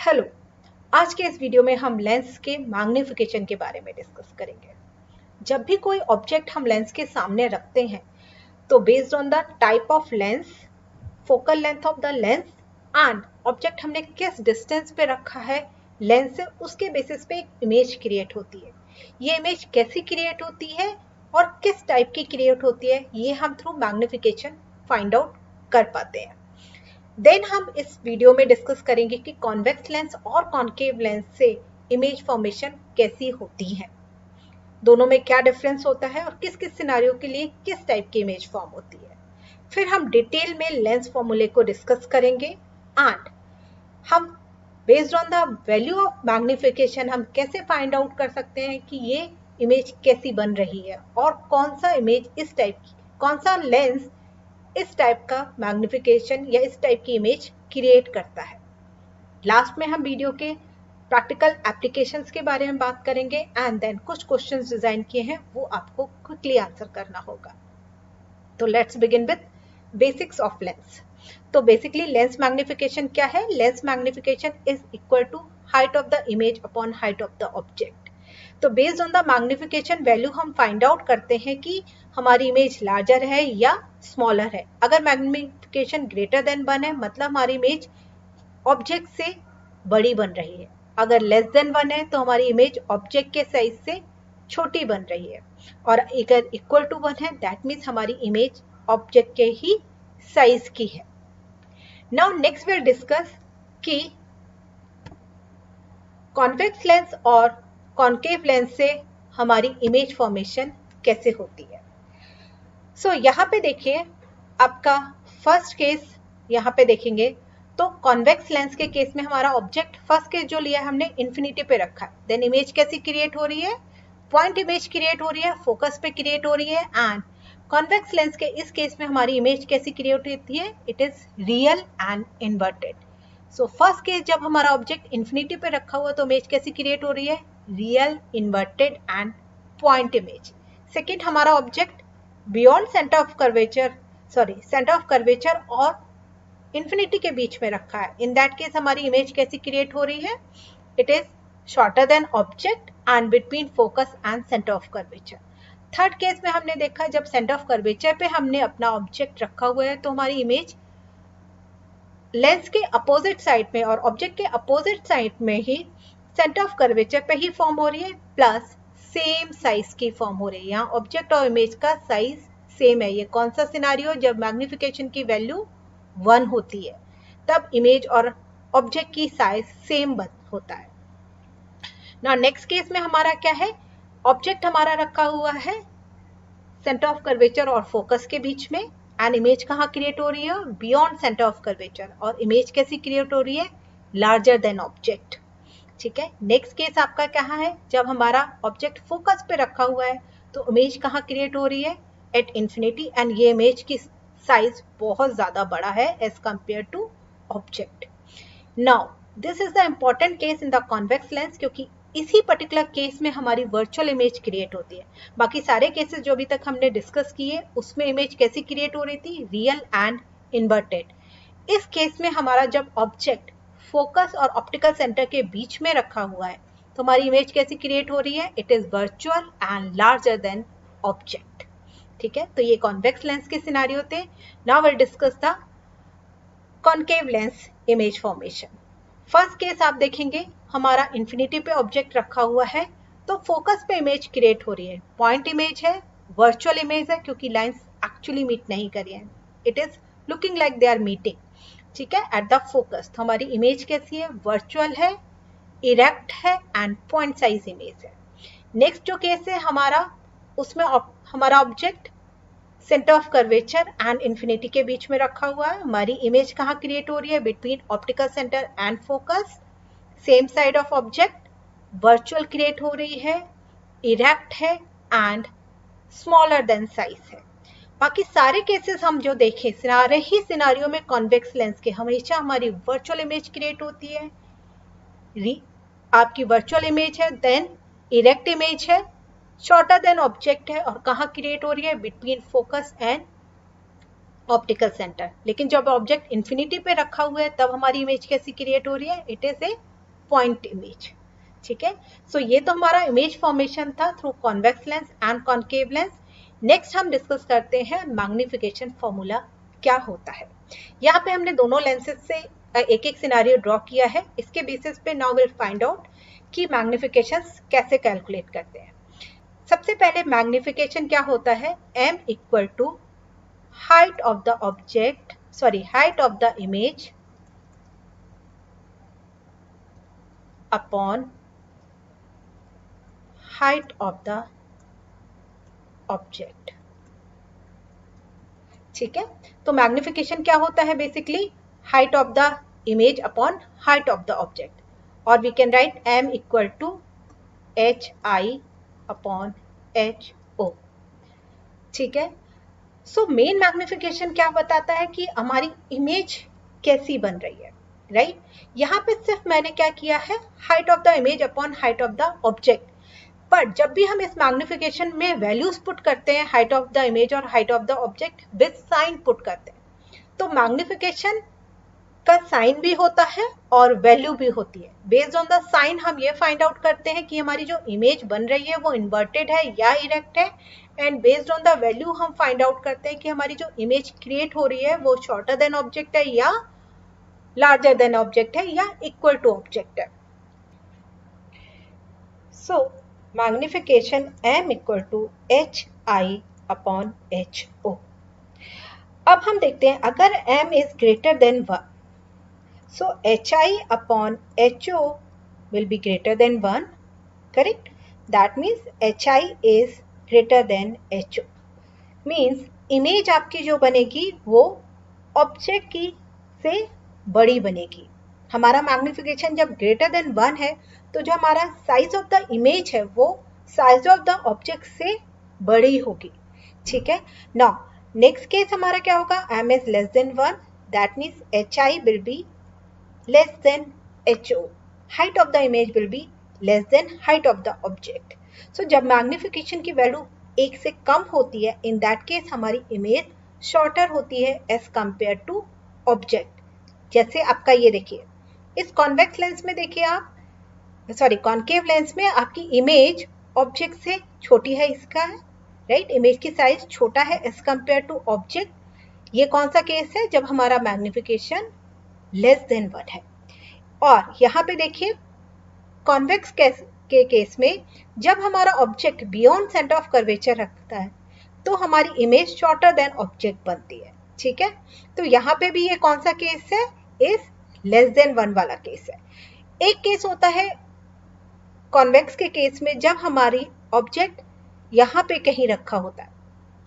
Hello. आज के इस वीडियो में हम लेंस के मैग्नीफिकेशन के बारे में डिस्कस करेंगे। जब भी कोई ऑब्जेक्ट हम लेंस के सामने रखते हैं तो based on the type of lens, focal length of the lens and object हमने किस डिस्टेंस पे रखा है लेंस से, उसके बेसिस पे एक इमेज क्रिएट होती है। ये इमेज कैसी क्रिएट होती है और किस टाइप की क्रिएट होती है, ये हम थ्रू मैग्नीफिकेशन फाइंड आउट कर पाते हैं। देन हम इस वीडियो में डिस्कस करेंगे कि कॉन्वेक्स लेंस और कॉन्केव लेंस से इमेज फॉर्मेशन कैसी होती है, दोनों में क्या डिफरेंस होता है और किस किस सिनारियो के लिए किस टाइप की इमेज फॉर्म होती है। फिर हम डिटेल में लेंस फॉर्मूले को डिस्कस करेंगे एंड हम based on the value of magnification हम कैसे फाइंड आउट कर सकते हैं कि ये इमेज कैसी बन रही है और कौन सा इमेज इस टाइप की, कौन सा लेंस इस टाइप का मैग्नीफिकेशन या इस टाइप की इमेज क्रिएट करता है। लास्ट में हम वीडियो के प्रैक्टिकल एप्लीकेशंस के बारे में बात करेंगे एंड देन कुछ क्वेश्चंस डिजाइन किए हैं, वो आपको क्विकली आंसर करना होगा। तो let's begin with basics of lens. तो बेसिकली लेंस मैग्नीफिकेशन क्या है? Lens magnification is equal to height of the image upon height of the object. तो based on the magnification value हम फाइंड आउट करते हैं कि हमारी इमेज लार्जर है या स्मॉलर है। अगर मैग्नीफिकेशन ग्रेटर देन 1 है मतलब हमारी इमेज ऑब्जेक्ट से बड़ी बन रही है। अगर लेस देन 1 है तो हमारी इमेज ऑब्जेक्ट के साइज से छोटी बन रही है, और अगर इक्वल टू 1 है दैट मीन्स हमारी इमेज ऑब्जेक्ट के ही साइज की है। नाउ नेक्स्ट विल डिस्कस कि कॉन्वेक्स लेंस और कॉन्केव लेंस से हमारी इमेज फॉर्मेशन कैसे होती है। सो यहाँ पे देखिए, आपका फर्स्ट केस यहाँ पे देखेंगे तो कॉन्वेक्स लेंस के केस में हमारा ऑब्जेक्ट फर्स्ट केस जो लिया है हमने इन्फिनिटी पे रखा है। देन इमेज कैसी क्रिएट हो रही है? पॉइंट इमेज क्रिएट हो रही है, फोकस पे क्रिएट हो रही है। एंड कॉन्वेक्स लेंस के इस केस में हमारी इमेज कैसी क्रिएट होती है? It is real and inverted. So first case जब हमारा ऑब्जेक्ट इन्फिनिटी पे रखा हुआ तो इमेज कैसी क्रिएट हो रही है? Real, inverted and point image. Second, हमारा object beyond centre of curvature, centre of curvature और इन्फिनिटी के बीच में रखा है। इन दैट केस हमारी इमेज कैसी क्रिएट हो रही है? It is shorter than object and between focus and centre of curvature. Third case में हमने देखा जब सेंटर ऑफ कर्वेचर पे हमने अपना ऑब्जेक्ट रखा हुआ है तो हमारी इमेज लेंस के अपोजिट साइड में और ऑब्जेक्ट के अपोजिट साइड में ही सेंटर ऑफ कर्वेचर पे ही फॉर्म हो रही है, प्लस सेम साइज की फॉर्म हो रही है। यहाँ ऑब्जेक्ट और इमेज का साइज सेम है। ये कौन सा सिनारियो? जब मैग्नीफिकेशन की वैल्यू 1 होती है तब इमेज और ऑब्जेक्ट की साइज सेम होता है। ना नेक्स्ट केस में हमारा क्या है? ऑब्जेक्ट हमारा रखा हुआ है सेंटर ऑफ कर्वेचर और फोकस के बीच में एंड इमेज कहाँ क्रिएट हो रही है? Beyond centre of curvature. और इमेज कैसी क्रिएट हो रही है? Larger than object. ठीक है। नेक्स्ट केस आपका क्या है? जब हमारा ऑब्जेक्ट फोकस पे रखा हुआ है तो इमेज कहाँ क्रिएट हो रही है? एट इंफिनिटी, एंड ये इमेज की साइज बहुत ज्यादा बड़ा है as compared to object. Now this is the important case in the convex lens, क्योंकि इसी पर्टिकुलर केस में हमारी वर्चुअल इमेज क्रिएट होती है। बाकी सारे केसेस जो अभी तक हमने डिस्कस किए उसमें इमेज कैसी क्रिएट हो रही थी? Real and inverted. इस केस में हमारा जब ऑब्जेक्ट फोकस और ऑप्टिकल सेंटर के बीच में रखा हुआ है तो हमारी इमेज कैसी क्रिएट हो रही है? It is virtual and larger than object. ठीक है। तो ये कॉन्वेक्स लेंस के सिनारियो थे। Now will discuss the concave lens image formation. First case आप देखेंगे, हमारा इन्फिनिटी पे ऑब्जेक्ट रखा हुआ है तो फोकस पे इमेज क्रिएट हो रही है। पॉइंट इमेज है, वर्चुअल इमेज है क्योंकि लाइंस एक्चुअली मीट नहीं कर रही है। It is looking like they are meeting. ठीक है, एट द फोकस। तो हमारी इमेज कैसी है? वर्चुअल है, इरेक्ट है एंड पॉइंट साइज इमेज है। नेक्स्ट जो केस है हमारा, उसमें हमारा object centre of curvature and infinity के बीच में रखा हुआ है। हमारी इमेज कहाँ क्रिएट हो रही है? Between optical centre and focus, same side of object, virtual create हो रही है, इरेक्ट है एंड स्मॉलर देन साइज है। बाकी सारे केसेस हम जो देखें, सारे ही सिनारियो में कॉन्वेक्स लेंस के हमेशा हमारी वर्चुअल इमेज क्रिएट होती है। आपकी वर्चुअल इमेज है, देन इरेक्ट इमेज है, शॉर्टर देन ऑब्जेक्ट है और कहाँ क्रिएट हो रही है? Between focus and optical centre. लेकिन जब ऑब्जेक्ट इन्फिनिटी पे रखा हुआ है तब हमारी इमेज कैसी क्रिएट हो रही है? It is A point image. ठीक है, सो ये तो हमारा इमेज फॉर्मेशन था through convex lens and concave lens. Next हम डिस्कस करते हैं मैग्निफिकेशन फॉर्मूला क्या होता है। यहाँ पे हमने दोनों लेंसेज से एक एक सिनारियो ड्रॉ किया है। इसके बेसिस पे नाउ विल फाइंड आउट कि मैग्निफिकेशंस कैसे कैलकुलेट करते हैं। सबसे पहले मैग्निफिकेशन क्या होता है, m equal to height of the object, sorry height of the image upon height of the object. ठीक है, तो मैग्निफिकेशन क्या होता है, basically height of the image upon height of the object, और we can write m equal to hi upon ho। ठीक है, so main magnification क्या बताता है कि हमारी इमेज कैसी बन रही है, राइट यहाँ पे सिर्फ मैंने क्या किया है, height of the image upon height of the object. पर जब भी हम इस मैग्निफिकेशन में वैल्यूज पुट करते हैं, हाइट ऑफ द इमेज और height of the object with sign put करते हैं, तो मैग्निफिकेशन का साइन भी होता है और वैल्यू भी होती है। बेस्ड ऑन द साइन हम ये फाइंड आउट करते हैं कि हमारी जो इमेज बन रही है वो इन्वर्टेड है या इरेक्ट है, and based on the value हम फाइंड आउट करते हैं कि हमारी जो इमेज क्रिएट हो रही है वो शॉर्टर देन ऑब्जेक्ट है या लार्जर देन ऑब्जेक्ट है या इक्वल टू ऑब्जेक्ट है। So magnification m equal to hi upon ho। अब हम देखते हैं अगर m is greater than 1, so hi upon ho will be greater than 1, correct? That means hi is greater than ho, means image आपकी जो बनेगी वो ऑब्जेक्ट की से बड़ी बनेगी। हमारा मैग्निफिकेशन जब ग्रेटर देन 1 है तो जो हमारा साइज ऑफ द इमेज है वो साइज ऑफ द ऑब्जेक्ट से बड़ी होगी। ठीक है, नाउ नेक्स्ट केस हमारा क्या होगा, m is less than 1, that means hi will be less than ho, height of the image will be less than height of the object। so जब magnification की वैल्यू 1 से कम होती है, इन दैट केस हमारी image shorter होती है as compared to object. जैसे आपका ये देखिए, इस कॉन्वेक्स लेंस में देखिए आप, सॉरी कॉन्केव लेंस में आपकी इमेज ऑब्जेक्ट से छोटी है, इसका है राइट, इमेज की साइज छोटा है एज कंपेयर टू ऑब्जेक्ट। ये कौन सा केस है, जब हमारा मैग्निफिकेशन लेस देन 1 है। और यहाँ पे देखिए कॉन्वेक्स के केस में जब हमारा object beyond centre of curvature रखता है तो हमारी इमेज शॉर्टर देन ऑब्जेक्ट बनती है। ठीक है, तो यहाँ पे भी ये कौन सा केस है, इज लेस देन 1 वाला केस है। एक केस होता है कॉन्वेक्स के केस में जब हमारी ऑब्जेक्ट यहाँ पे कहीं रखा होता है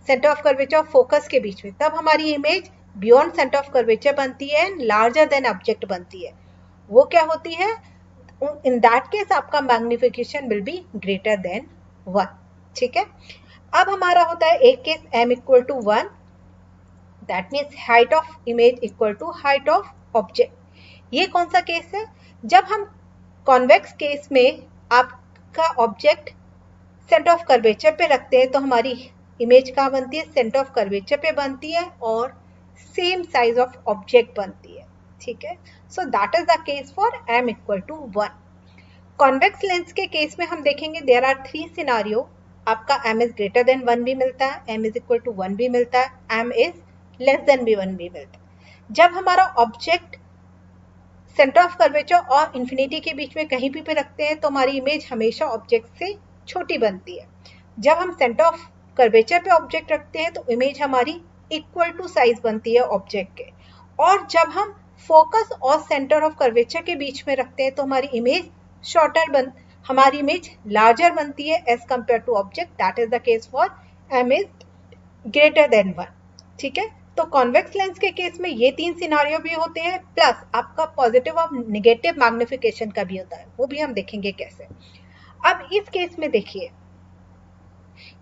सेंटर ऑफ कर्वेचर और फोकस के बीच में, तब हमारी image beyond centre of curvature बनती है एंड लार्जर देन ऑब्जेक्ट बनती है। वो क्या होती है, इन दैट केस आपका magnification will be greater than 1। ठीक है, अब हमारा होता है एक case m equal to 1, that means height of image equal to height of object. ये कौन सा केस है, जब हम कॉन्वेक्स केस में आपका ऑब्जेक्ट सेंटर ऑफ कर्वेचर पे रखते हैं तो हमारी इमेज कहाँ बनती है, सेंटर ऑफ कर्वेचर पे बनती है और सेम साइज ऑफ ऑब्जेक्ट बनती है। ठीक है, so that is the case for m equal to 1। Convex lens के केस में हम देखेंगे देयर आर 3 सिनारियो, आपका m इज ग्रेटर देन 1 भी मिलता है, m इज इक्वल टू 1 भी मिलता है, m इज लेस देन भी 1 भी मिलता है। जब हमारा ऑब्जेक्ट सेंटर ऑफ कर्वेचर और इन्फिनिटी के बीच में कहीं भी रखते हैं तो हमारी इमेज हमेशा ऑब्जेक्ट से छोटी बनती है। जब हम सेंटर ऑफ कर्वेचर पे ऑब्जेक्ट रखते हैं तो इमेज हमारी इक्वल टू साइज बनती है ऑब्जेक्ट के, और जब हम फोकस और सेंटर ऑफ कर्वेचर के बीच में रखते हैं तो हमारी इमेज हमारी इमेज लार्जर बनती है as compared to object. That is the case for m is greater than 1। ठीक है, तो कॉन्वेक्स लेंस के केस में ये 3 सिनारियो भी होते हैं, प्लस आपका पॉजिटिव और नेगेटिव मैग्निफिकेशन का भी होता है, वो भी हम देखेंगे कैसे। अब इस केस में देखिए,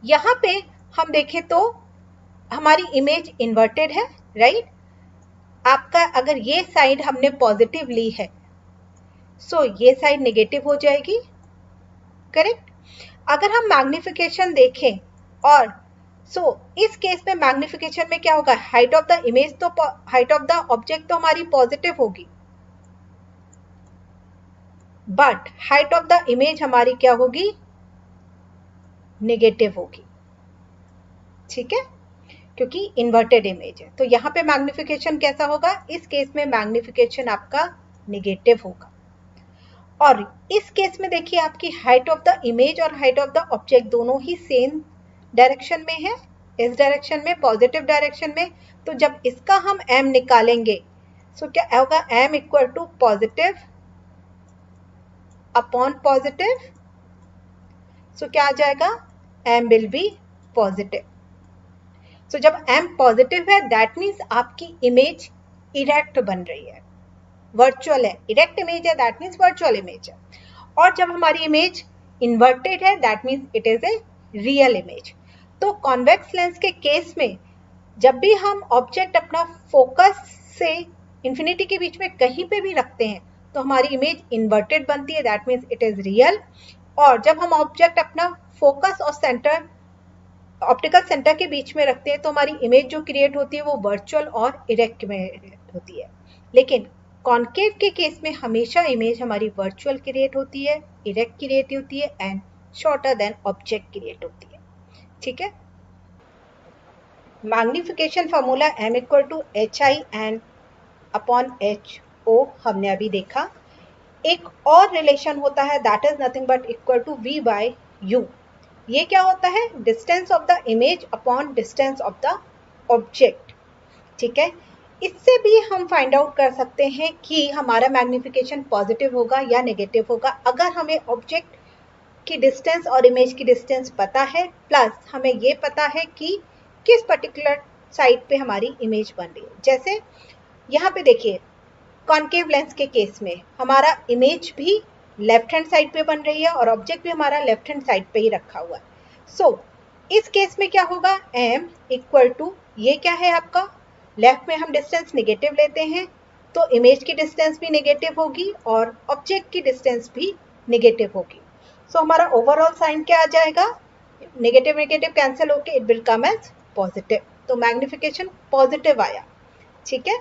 यहाँ पे हम देखें तो हमारी इमेज इन्वर्टेड है राइट, आपका अगर ये साइड हमने पॉजिटिव ली है सो ये साइड नेगेटिव हो जाएगी, करेक्ट। अगर हम मैग्निफिकेशन देखें और इस केस में मैग्निफिकेशन में क्या होगा, हाइट ऑफ द इमेज तो हाइट ऑफ द ऑब्जेक्ट तो हमारी पॉजिटिव होगी, but height of the image हमारी क्या होगी, नेगेटिव होगी, ठीक है, क्योंकि इन्वर्टेड इमेज है। तो यहाँ पे मैग्निफिकेशन कैसा होगा, इस केस में मैग्निफिकेशन आपका नेगेटिव होगा। और इस केस में देखिए आपकी हाइट ऑफ द इमेज और हाइट ऑफ द ऑब्जेक्ट दोनों ही सेम डायरेक्शन में है, इस डायरेक्शन में, पॉजिटिव डायरेक्शन में। तो जब इसका हम m निकालेंगे, सो क्या होगा, m equal to positive upon positive, so क्या आ जाएगा, m will be positive. So जब m पॉजिटिव है दैट मीन्स आपकी इमेज इरेक्ट बन रही है, वर्चुअल है, इरेक्ट इमेज है दैट मीन्स वर्चुअल इमेज है। और जब हमारी इमेज इन्वर्टेड है that means it is a real image. तो कॉन्वेक्स लेंस के केस में जब भी हम ऑब्जेक्ट अपना फोकस से इंफिनिटी के बीच में कहीं पे भी रखते हैं तो हमारी इमेज इन्वर्टेड बनती है, that means it is real. और जब हम ऑब्जेक्ट अपना फोकस और सेंटर, ऑप्टिकल सेंटर के बीच में रखते हैं तो हमारी इमेज जो क्रिएट होती है वो वर्चुअल और इरेक्ट में होती है। लेकिन कॉन्केव के केस में हमेशा इमेज हमारी वर्चुअल क्रिएट होती है, इरेक्ट क्रिएट होती है and shorter than object create होती है, ठीक है। Magnification formula m equal to HI and upon HO हमने अभी देखा। एक और रिलेशन होता है that is nothing but equal to V by U। ये क्या होता है, distance of the image upon distance of the object, ठीक है। इससे भी हम फाइंड आउट कर सकते हैं कि हमारा मैग्निफिकेशन पॉजिटिव होगा या नेगेटिव होगा, अगर हमें ऑब्जेक्ट की डिस्टेंस और इमेज की डिस्टेंस पता है, प्लस हमें ये पता है कि किस पर्टिकुलर साइड पे हमारी इमेज बन रही है। जैसे यहाँ पे देखिए कॉन्केव लेंस के केस में हमारा इमेज भी लेफ्ट हैंड साइड पे बन रही है और ऑब्जेक्ट भी हमारा लेफ्ट हैंड साइड पे ही रखा हुआ है। सो इस केस में क्या होगा, m इक्वल टू, ये क्या है आपका, लेफ्ट में हम डिस्टेंस नेगेटिव लेते हैं तो इमेज की डिस्टेंस भी नेगेटिव होगी और ऑब्जेक्ट की डिस्टेंस भी नेगेटिव होगी। सो हमारा ओवरऑल साइन क्या आ जाएगा, नेगेटिव नेगेटिव कैंसिल होके it will come as positive. तो मैग्निफिकेशन पॉजिटिव आया, ठीक है।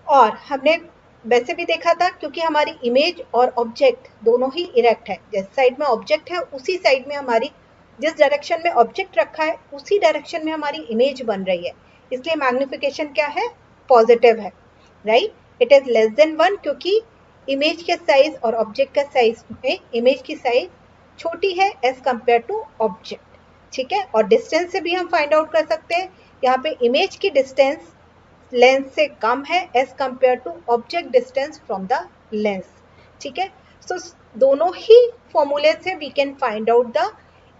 और हमने वैसे भी देखा था क्योंकि हमारी इमेज और ऑब्जेक्ट दोनों ही इरेक्ट है, जिस साइड में ऑब्जेक्ट है उसी साइड में हमारी, जिस डायरेक्शन में ऑब्जेक्ट रखा है उसी डायरेक्शन में हमारी इमेज बन रही है, इसलिए मैग्निफिकेशन क्या है, पॉजिटिव है, right. It is less than 1 क्योंकि इमेज के साइज और ऑब्जेक्ट का साइज में इमेज की साइज छोटी है एज कंपेयर टू ऑब्जेक्ट, ठीक है। और डिस्टेंस से भी हम फाइंड आउट कर सकते हैं, यहाँ पे इमेज की डिस्टेंस लेंस से कम है as compared to object distance from the lens, ठीक है। सो दोनों ही फॉर्मूले से we can find out the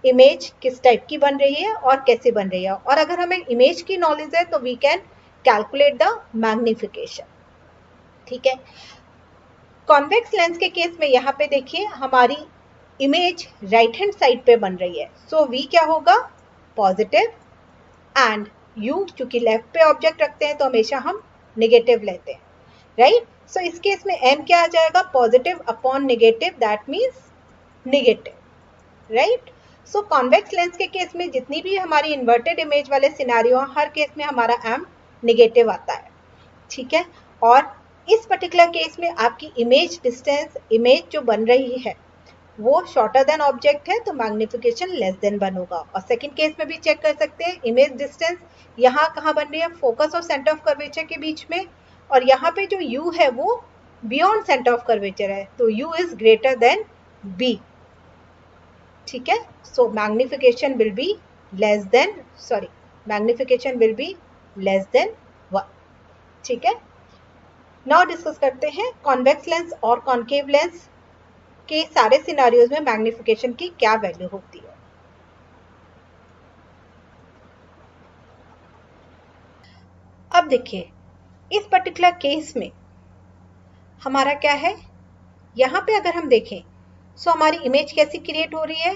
image किस टाइप की बन रही है और कैसे बन रही है। और अगर हमें इमेज की नॉलेज है तो we can calculate the magnification, ठीक है। कॉन्वेक्स लेंस के केस में यहाँ पे देखिए हमारी इमेज राइट हैंड साइड पे बन रही है, सो V क्या होगा, पॉजिटिव, एंड U क्योंकि लेफ्ट पे ऑब्जेक्ट रखते हैं तो हमेशा हम नेगेटिव लेते हैं, राइट। सो इस केस में M क्या आ जाएगा, positive upon negative that means negative, right. So convex lens के केस में जितनी भी हमारी इन्वर्टेड इमेज वाले सिनेरियो हर केस में हमारा M नेगेटिव आता है, ठीक है। और इस पर्टिकुलर केस में आपकी इमेज डिस्टेंस, इमेज जो बन रही है वो शॉर्टर देन ऑब्जेक्ट है तो मैग्निफिकेशन लेस देन 1 होगा। और सेकंड केस में भी चेक कर सकते हैं, इमेज डिस्टेंस यहाँ कहाँ बन रही है, फोकस और सेंटर ऑफ कर्वेचर के बीच में, और यहाँ पे जो U है वो बियॉन्ड सेंटर ऑफ कर्वेचर है तो U is greater than B, ठीक है। So magnification will be less than, sorry, magnification will be less than 1, ठीक है। नाउ डिस्कस करते हैं कॉन्वेक्स लेंस और कॉन्केव लेंस के सारे सिनारियोज में मैग्निफिकेशन की क्या वैल्यू होती है। अब देखिए इस पर्टिकुलर केस में हमारा क्या है, यहाँ पे अगर हम देखें सो हमारी इमेज कैसी क्रिएट हो रही है,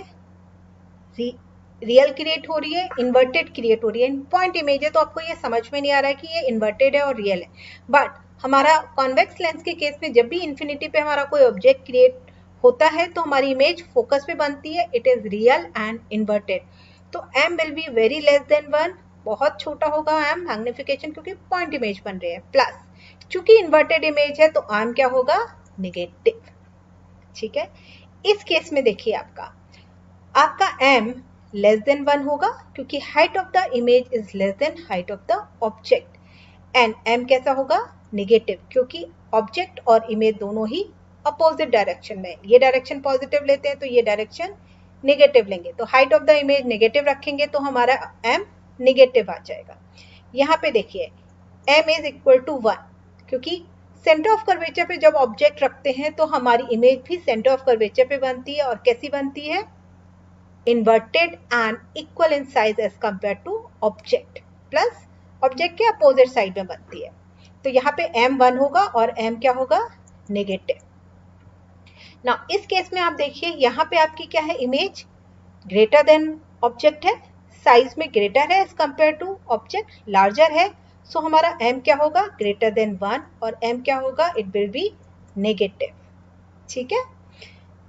रियल क्रिएट हो रही है, इन्वर्टेड क्रिएट हो रही है। पॉइंट इमेज है तो आपको ये समझ में नहीं आ रहा है कि ये इन्वर्टेड है और रियल है, बट हमारा कॉन्वेक्स लेंस के केस में जब भी इन्फिनिटी पे हमारा कोई ऑब्जेक्ट क्रिएट होता है तो हमारी इमेज फोकस पे बनती है, it is real and inverted. तो m will be very less than 1, बहुत छोटा होगा m मैग्निफिकेशन क्योंकि पॉइंट इमेज बन रही है, प्लस चूंकि इन्वर्टेड इमेज है तो m क्या होगा, नेगेटिव, ठीक है। इस केस में देखिए आपका m लेस देन 1 होगा क्योंकि height of the image is less than height of the object, and m कैसा होगा, नेगेटिव, क्योंकि ऑब्जेक्ट और इमेज दोनों ही अपोजिट डायरेक्शन में, ये डायरेक्शन पॉजिटिव लेते हैं तो ये डायरेक्शन नेगेटिव लेंगे, तो height of the image negative रखेंगे तो हमारा m नेगेटिव आ जाएगा। यहाँ पे देखिए m इज इक्वल टू 1, क्योंकि सेंटर ऑफ कर्वेचर पे जब ऑब्जेक्ट रखते हैं तो हमारी इमेज भी सेंटर ऑफ कर्वेचर पे बनती है, और कैसी बनती है, inverted and equal in size as compared to object, plus object के अपोजिट साइड में बनती है। तो यहाँ पे m 1 होगा और m क्या होगा, नेगेटिव। ना इस केस में आप देखिए यहाँ पे आपकी क्या है, इमेज ग्रेटर देन ऑब्जेक्ट है, साइज में ग्रेटर है as compared to object, larger है, सो हमारा m क्या होगा, ग्रेटर देन 1, और m क्या होगा, इट विल बी नेगेटिव। ठीक है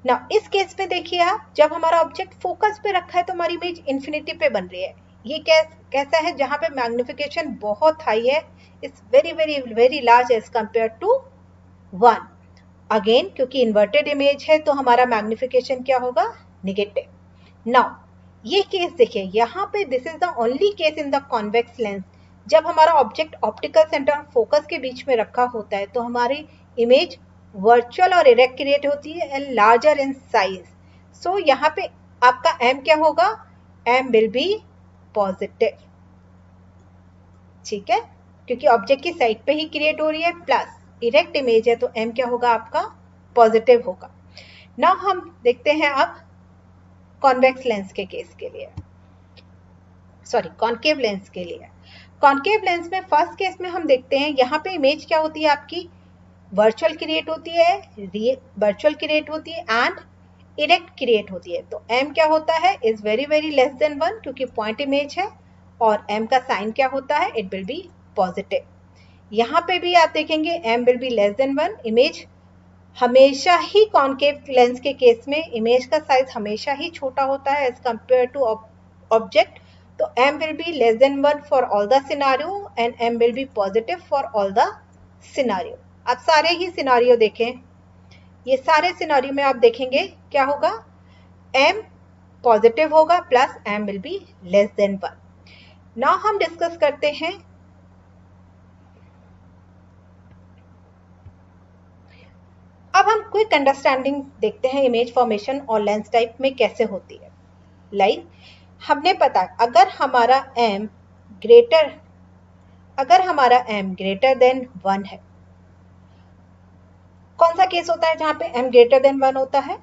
ना। इस केस में देखिए आप, जब हमारा ऑब्जेक्ट फोकस पे रखा है तो हमारी इमेज इन्फिनिटी पे बन रही है। ये कैसा है, जहां पे मैग्निफिकेशन बहुत हाई है, it's very very very large as compared to 1। Again क्योंकि इन्वर्टेड इमेज है तो हमारा मैग्निफिकेशन क्या होगा, नेगेटिव। नाउ ये केस देखिए यहाँ पे, this is the only case in the convex lens, जब हमारा ऑब्जेक्ट ऑप्टिकल सेंटर और फोकस के बीच में रखा होता है तो हमारी इमेज वर्चुअल और इरेक्ट क्रिएट होती है एंड लार्जर इन साइज। सो यहाँ पे आपका m क्या होगा, m विल बी पॉजिटिव। ठीक है, क्योंकि ऑब्जेक्ट की साइड पे ही क्रिएट हो रही है, प्लस इरेक्ट इमेज है तो m क्या होगा आपका, पॉजिटिव होगा। नाउ हम देखते हैं अब कॉन्वेक्स लेंस के केस के लिए, सॉरी कॉन्केव लेंस के लिए। कॉन्केव लेंस में फर्स्ट केस में हम देखते हैं यहाँ पे इमेज क्या होती है आपकी, वर्चुअल क्रिएट होती है, वर्चुअल क्रिएट होती है एंड इरेक्ट क्रिएट होती है। तो m क्या होता है, is very very less than 1, क्योंकि पॉइंट इमेज है, और m का साइन क्या होता है, इट विल बी पॉजिटिव। यहाँ पे भी आप देखेंगे m will be less than 1, image हमेशा ही कॉन्केव लेंस के केस में इमेज का साइज हमेशा ही छोटा होता है एज कंपेयर टू ऑब्जेक्ट, तो m will be less than 1 for all the scenario and m will be positive for all the scenario। आप सारे ही सिनारियो देखें, ये सारे सिनारियो में आप देखेंगे क्या होगा, m पॉजिटिव होगा plus m will be less than 1। Now हम डिस्कस करते हैं अब हम क्विक अंडरस्टैंडिंग देखते हैं इमेज फॉर्मेशन और लेंस टाइप में कैसे होती है। लाइक हमने पता, अगर हमारा m ग्रेटर देन 1 है, कौन सा केस होता है जहां पे m ग्रेटर देन 1 होता है,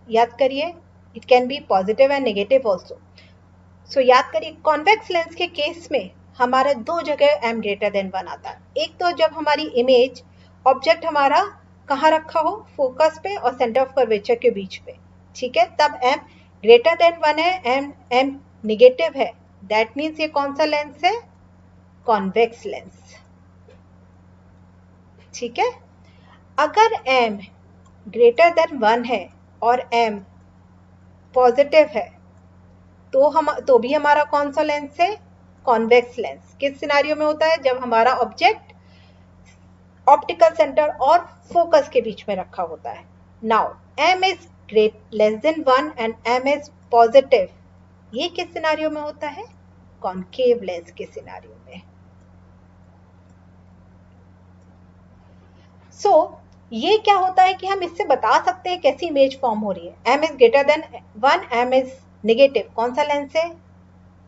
याद करिए, it can be positive and negative also. So याद करिए, कॉन्वेक्स लेंस के केस में हमारे दो जगह m ग्रेटर देन 1 आता है। एक तो जब हमारी इमेज ऑब्जेक्ट हमारा कहाँ रखा हो, फोकस पे और सेंटर ऑफ कर्वेचर के बीच पे, ठीक है, तब m ग्रेटर देन 1 है, m नेगेटिव है, दैट मीन्स ये कौन सा लेंस है, कॉन्वेक्स लेंस। ठीक है, अगर m ग्रेटर देन 1 है और m पॉजिटिव है तो भी हमारा कौन सा लेंस है, कॉन्वेक्स लेंस। किस सिनारियो में होता है, जब हमारा ऑब्जेक्ट ऑप्टिकल सेंटर और फोकस के बीच में रखा होता है। Now m is less than 1 and m is positive, ये किस सिनारियो में होता है, कॉन्केव लेंस के सिनारियो में। सो ये क्या होता है कि हम इससे बता सकते हैं कैसी इमेज फॉर्म हो रही है। m is greater than 1, m is negative, कौन सा लेंस है,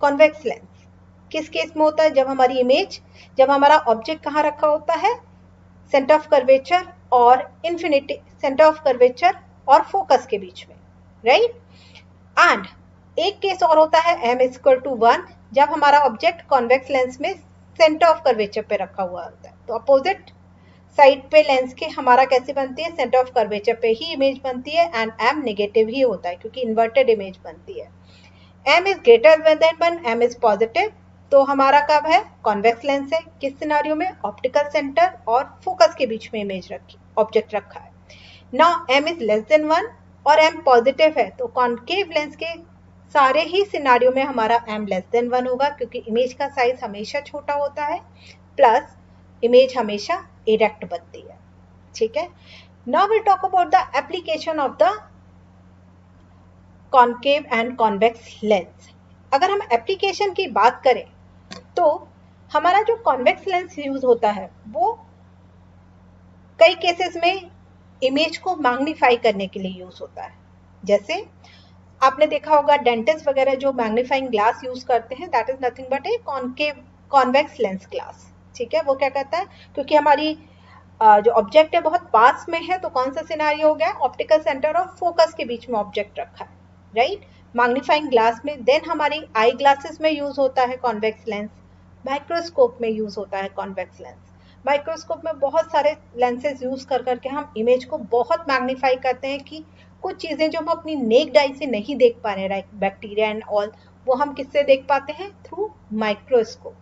कॉन्वेक्स लेंस। किस केस में होता है, जब हमारी इमेज, जब हमारा ऑब्जेक्ट कहाँ रखा होता है, सेंटर ऑफ कर्वेचर और इन्फिनिटी, सेंटर ऑफ कर्वेचर और फोकस के बीच में, राइट। एंड एक केस और होता है m इज इक्वल टू 1, जब हमारा ऑब्जेक्ट कॉन्वेक्स लेंस में सेंटर ऑफ कर्वेचर पे रखा हुआ होता है, तो अपोजिट साइड पे लेंस के हमारा कैसे बनती है, सेंटर ऑफ कर्वेचर पे ही इमेज बनती है एंड m नेगेटिव ही होता है क्योंकि इन्वर्टेड इमेज बनती है। m is greater than 1, m is positive, तो हमारा कब है, कॉन्वेक्स लेंस है। किस सिनारियो में, ऑप्टिकल सेंटर और फोकस के बीच में इमेज रखी, ऑब्जेक्ट रखा है। Now m is less than 1 और m पॉजिटिव है, तो कॉन्केव लेंस के सारे ही सिनारियो में हमारा m लेस देन 1 होगा क्योंकि इमेज का साइज हमेशा छोटा होता है, प्लस इमेज हमेशा इरेक्ट बनती है। ठीक है, Now we'll talk about the application of the concave and convex lens. अगर हम एप्लीकेशन की बात करें तो हमारा जो कॉन्वेक्स लेंस यूज होता है वो कई केसेस में इमेज को मैग्नीफाई करने के लिए यूज होता है। जैसे आपने देखा होगा डेंटिस्ट वगैरह जो मैग्नीफाइंग ग्लास यूज करते हैं, that is nothing but a concave convex lens glass. ठीक है, वो क्या करता है, क्योंकि हमारी जो ऑब्जेक्ट है बहुत पास में है, तो कौन सा सिनारियो हो गया, ऑप्टिकल सेंटर और फोकस के बीच में ऑब्जेक्ट रखा है, राइट, मैग्नीफाइंग ग्लास में। देन हमारी आई ग्लासेस में यूज होता है कॉन्वेक्स लेंस, माइक्रोस्कोप में यूज होता है कॉन्वेक्स लेंस। माइक्रोस्कोप में बहुत सारे लेंसेज यूज कर करके हम इमेज को बहुत मैग्नीफाई करते हैं कि कुछ चीजें जो हम अपनी नेक्ड आई से नहीं देख पा रहे हैं, बैक्टीरिया एंड ऑल, वो हम किससे देख पाते हैं, थ्रू माइक्रोस्कोप।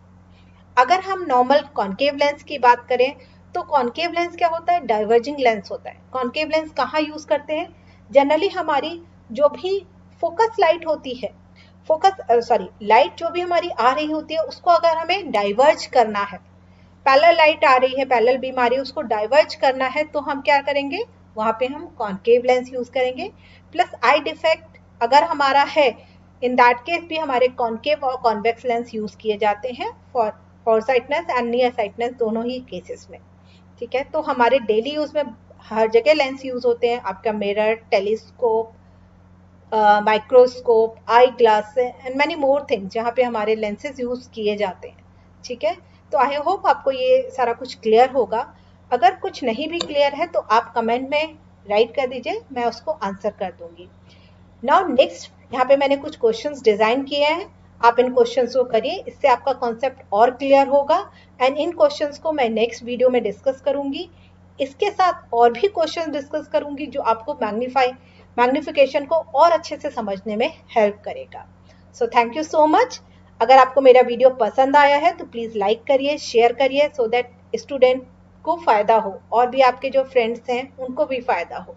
अगर हम नॉर्मल कॉन्केव लेंस की बात करें तो कॉन्केव लेंस क्या होता है, डाइवर्जिंग लेंस होता है। कॉन्केव लेंस कहाँ यूज करते हैं, जनरली हमारी जो भी फोकस लाइट होती है, लाइट जो भी हमारी आ रही होती है उसको अगर हमें डाइवर्ज करना है, पैरेलल लाइट आ रही है, पैरेलल बीम आ रही है, उसको डाइवर्ज करना है, तो हम क्या करेंगे, वहां पे हम कॉन्केव लेंस यूज करेंगे। प्लस आई डिफेक्ट अगर हमारा है, इन दैट केस भी हमारे कॉन्केव और कॉन्वेक्स लेंस यूज किए जाते हैं for sightedness and near sightedness, दोनों ही केसेस में। ठीक है, तो हमारे डेली यूज में हर जगह लेंस यूज होते हैं, आपका mirror, telescope, microscope, I glass and many more things, जहाँ पे हमारे लेंसेज यूज किए जाते हैं। ठीक है, तो आई होप आपको ये सारा कुछ क्लियर होगा। अगर कुछ नहीं भी क्लियर है तो आप कमेंट में राइट कर दीजिए, मैं उसको आंसर कर दूंगी। नाउ नेक्स्ट, यहाँ पे मैंने कुछ क्वेश्चंस डिजाइन किए हैं, आप इन क्वेश्चंस को करिए, इससे आपका कॉन्सेप्ट और क्लियर होगा। एंड इन क्वेश्चंस को मैं नेक्स्ट वीडियो में डिस्कस करूंगी। इसके साथ और भी क्वेश्चन डिस्कस करूंगी जो आपको मैग्निफिकेशन को और अच्छे से समझने में हेल्प करेगा। So thank you so much. अगर आपको मेरा वीडियो पसंद आया है तो प्लीज लाइक करिए, शेयर करिए, सो दैट स्टूडेंट को फायदा हो और भी आपके जो फ्रेंड्स हैं उनको भी फायदा हो।